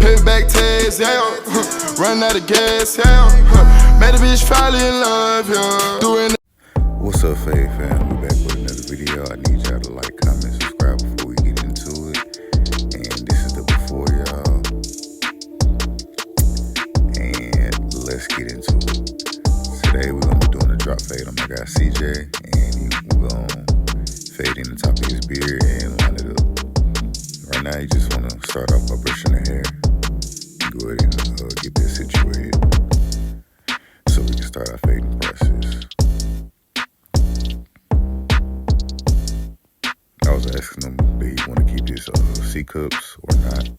Payback tags, yeah. Running out of gas, yeah. Made a bitch fall in love, yeah. Doing. What's up, Faye fam? We back with another video. I need y'all to like, comment, subscribe before we get into it. And this is the before, y'all. And let's get into it. Today we're gonna be doing a drop fade on my guy CJ, and we're gonna fade in the top of his beard and line it up. Right now, you just wanna start off by brushing the hair. Go ahead and get this situated so we can start our fading process. I was asking him, did he want to keep his C cups or not?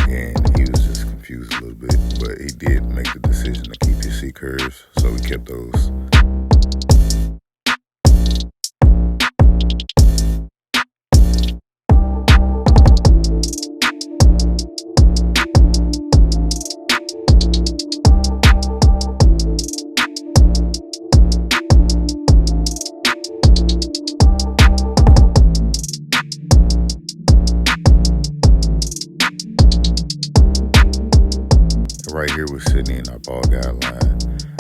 And he was just confused a little bit, but he did make the decision to keep his C curves, so we kept those. Right here we're sitting in our ball guideline.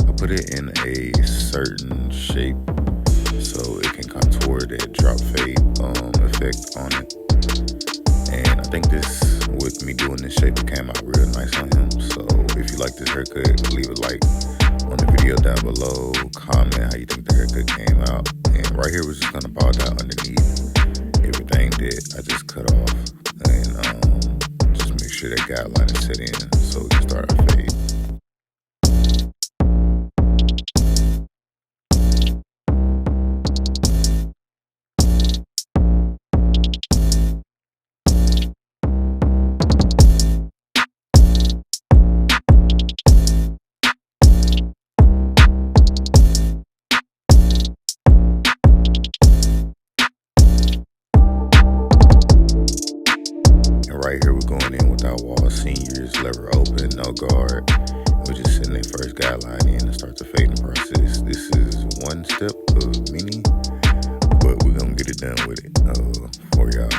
I put it in a certain shape so it can contour that drop fade effect on it. And I think this, with me doing this shape, it came out real nice on him. So if you like this haircut, leave a like on the video down below. Comment how you think the haircut came out. And right here we're just gonna ball down underneath everything that I just cut off. And just make sure that guideline is set in so we can start our fade. Right here, we're going in with our Wahl seniors, lever open, no guard. We're just setting that first guideline in and start the fading process. This is one step of many, but we're gonna get it done with it for y'all.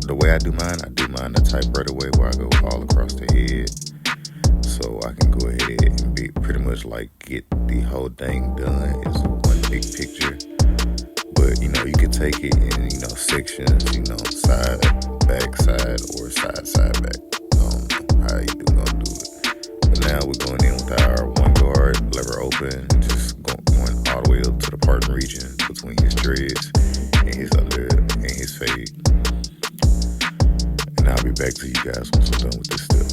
The way I do mine the typewriter way, where I go all across the head, so I can go ahead and be pretty much like get the whole thing done. It's one big picture, but you know, you can take it in, you know, sections, you know, side, back, side, or side, back. How you gonna do it? But now we're going in with our one guard, lever open, just going all the way up to the parting region between his dreads and his under and his fade. And I'll be back to you guys once we're done with this step.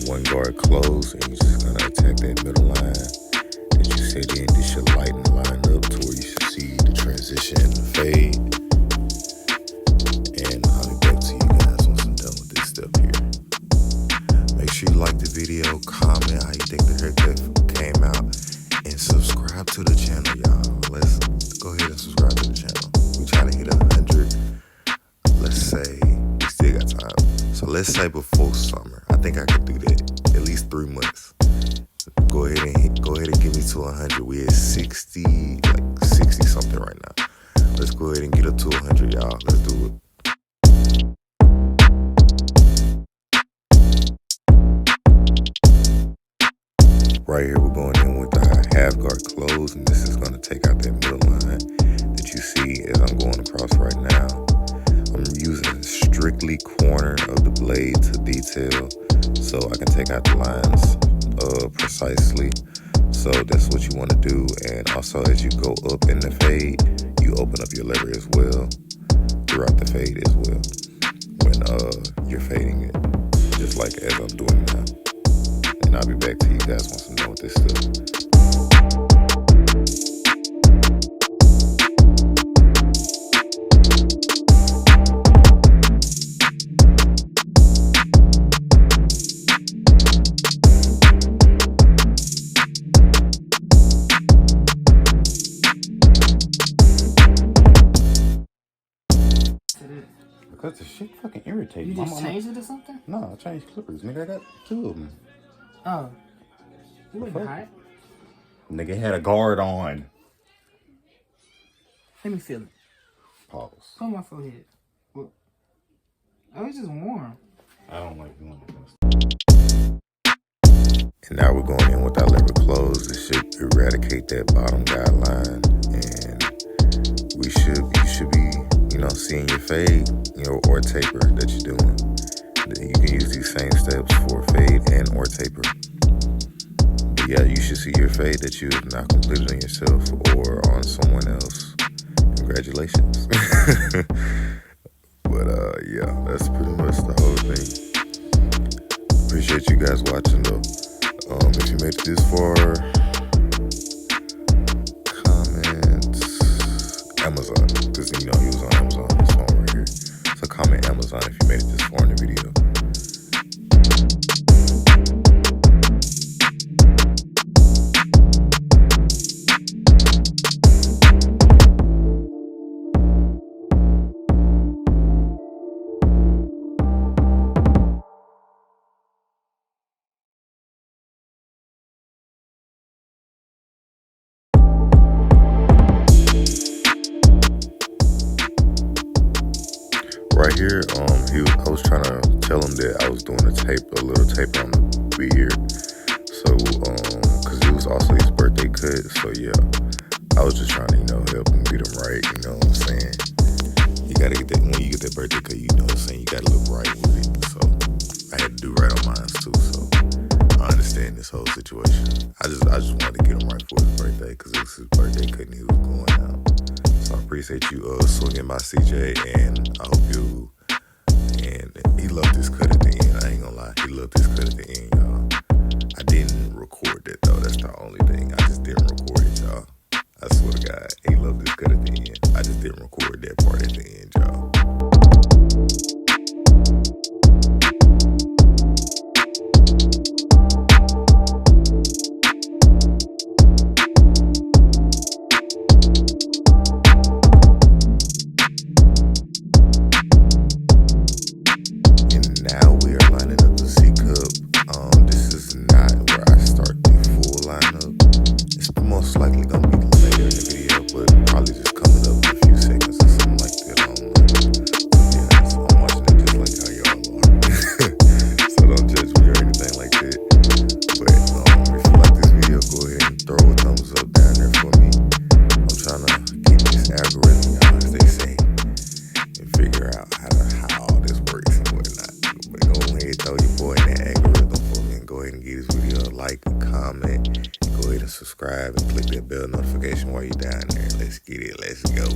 One guard close, and you're just gonna attack that middle line that you set in. This should lighten the line up to where you should see the transition and the fade. And I'll be back to you guys once I'm done with this step here. Make sure you like the video, comment how you think the haircut came out, and subscribe to the channel, y'all. Let's go ahead and subscribe to the channel. We trying to hit 100. Let's say we still got time. So let's say before summer. I think I could do that. At least 3 months. Go ahead and get me to 100. We at 60, like 60 something right now. Let's go ahead and get up to 100, y'all. Let's do it. Right here, we're going in with our half guard close, and this is going to take out that middle line that you see as I'm going across right now. I'm using strictly corner of the blade to detail, so I can take out the lines precisely. So that's what you want to do. And also, as you go up in the fade, you open up your lever as well throughout the fade as well when you're fading it, just like as I'm doing now. And I'll be back to you guys once I'm done with this stuff. Because the shit fucking irritating. irritating. You just changed it or something? No, I changed clippers. Nigga, I got 2 of them. Oh. You wasn't hot. Nigga had a guard on. Let me feel it. Pause. Put on my forehead. What? Oh, it's just warm. I don't like doing this. And now we're going in with our lever closed. This should eradicate that bottom guideline. And you should be, seeing your fade, or taper that you're doing. You can use these same steps for fade and or taper. But yeah, you should see your fade that you have now completed on yourself or on someone else. Congratulations. But yeah, that's pretty much the whole thing. Appreciate you guys watching though. If you made it this far, comment Amazon, because he was on Amazon, this phone right here. So comment Amazon if you made it this far in the video. Right here, I was trying to tell him that I was doing a little tape on the beard. So, cause it was also his birthday cut. So yeah, I was just trying to, help him get him right. You know what I'm saying? You gotta get that, when you get that birthday cut, you know what I'm saying? You gotta look right with it. So I had to do right on mine too. So I understand this whole situation. I just wanted to get him right for his birthday, cause it was his birthday cut and he was going out. So I appreciate you swinging by CJ, and I hope you. And he loved this cut at the end. I ain't gonna lie, he loved this cut at the end, y'all. I didn't record that though. That's the only thing. I just didn't record it, y'all. I swear to God, he loved this cut at the end. I just didn't record that part at the end, y'all. Subscribe and click that bell notification while you're down there. Let's get it. Let's go.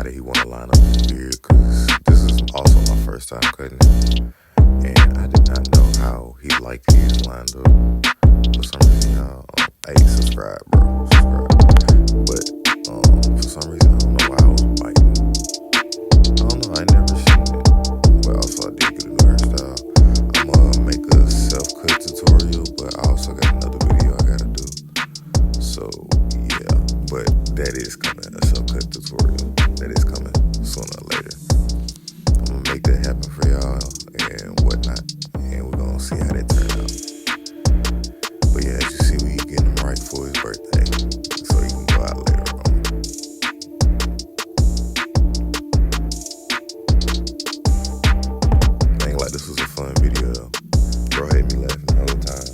how did he want to line up his beard, because this is also my first time cutting it. And I did not know how he liked his lined up. For some reason, y'all, hey, subscribe, bro. Subscribe. But for some reason, I don't know why I was biting. I don't know, I never seen it. But also, I did get a new hairstyle. I'm gonna make a self-cut tutorial, but I also got another video I gotta do. So, yeah. But that is coming, a self-cut tutorial. That is coming sooner or later. I'm gonna make that happen for y'all and whatnot. And we're gonna see how that turn out. But yeah, as you see, we getting him right for his birthday, so he can go out later on. Ain't like this was a fun video though. Bro had me laughing the whole time.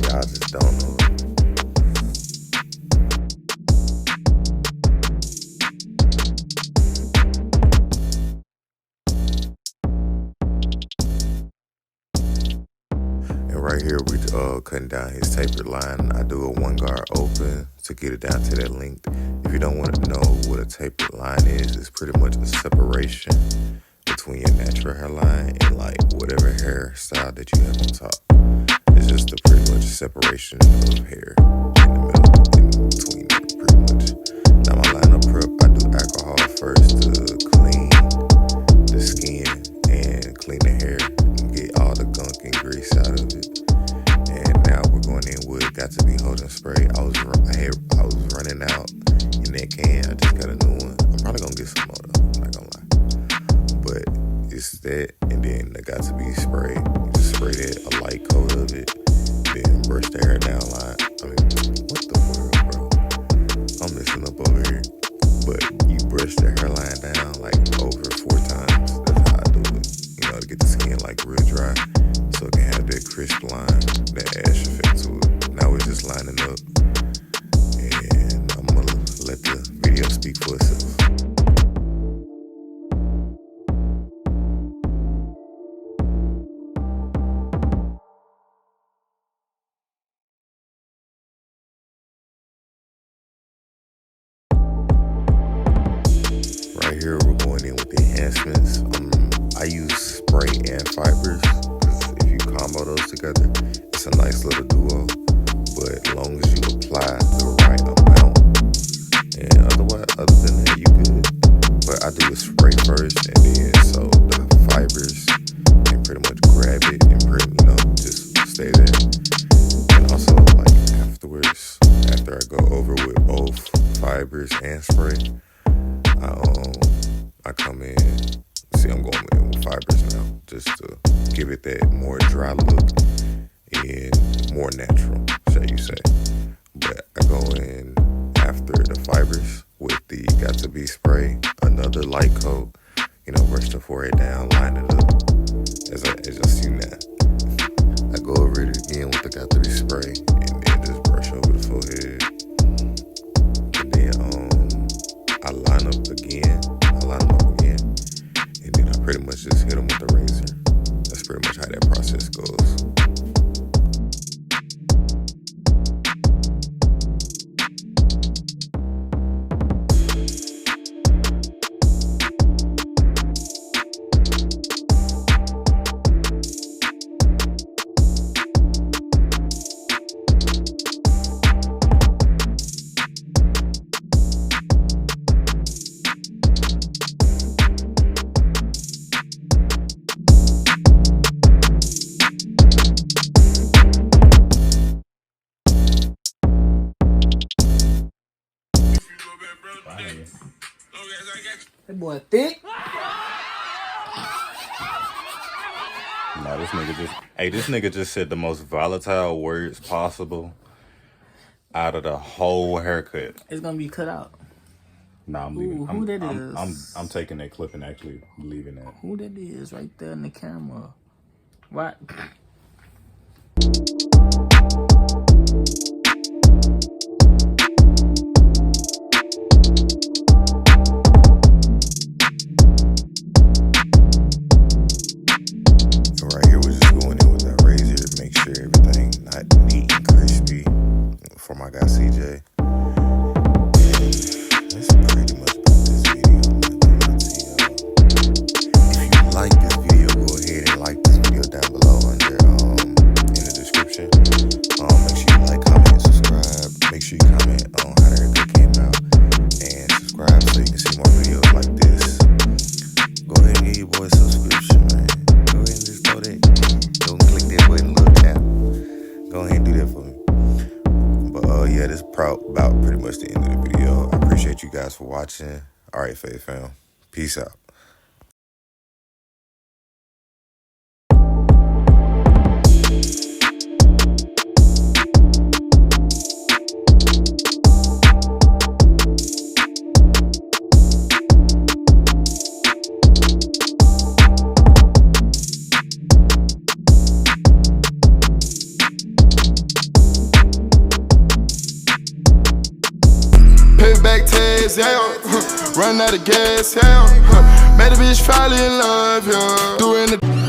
Y'all just don't know it. Right here, we cutting down his tapered line. I do a 1 guard open to get it down to that length. If you don't want to know what a tapered line is, it's pretty much a separation between your natural hairline and like whatever hairstyle that you have on top. It's just a pretty much separation of hair in the middle, in between them, pretty much. Now my lineup prep, I do alcohol first to clean the skin and clean the hair and get all the gunk and grease out of it. And now we're going in with Got to Be Holding Spray. I was running out in that can. I just got a new one. I'm probably gonna get some more though, I'm not gonna lie. But it's that, and then the Got to Be spray. You just spray that, a light coat of it, then brush the hair down line. I mean, what the world, bro? I'm messing up over here. But you brush the hairline down like over 4 times. That's how I do it. You know, to get the skin like real dry, so it can have that crisp line, that ash effect to it. Now we're just lining up, and I'm gonna let the video speak for itself. Right here, we're going in with the enhancements. I use spray and fibers, because if you combo those together, it's a nice little duo. But as long as you apply the right amount, and other than that, you good. But I do the spray first, and then so the fibers can pretty much grab it and just stay there. And also, like afterwards, after I go over with both fibers and spray, I come in. See, I'm going in with fibers now, just to give it that more dry look and more natural, shall you say. But I go in after the fibers with the Got to Be spray, another light coat, brush the forehead down, line it up, as y'all see now. I go over it again with the Got to Be spray, and then just brush over the forehead. And then I line them up again, and then I pretty much just hit them with the razor. That's pretty much how that process goes. That boy thick. Nah, this nigga just said the most volatile words possible out of the whole haircut. It's gonna be cut out. Nah, I'm leaving. Who that is? I'm taking that clip and actually leaving that. Who that is right there in the camera? What? Right here, we're just going in with that razor to make sure everything not neat and crispy for my guy CJ. And that's pretty much about this video. that is about pretty much the end of the video. I appreciate you guys for watching. All right, Faith fam. Peace out. Back tags, yeah. Run out of gas, yeah. Made a bitch fall in love, yeah. Doing the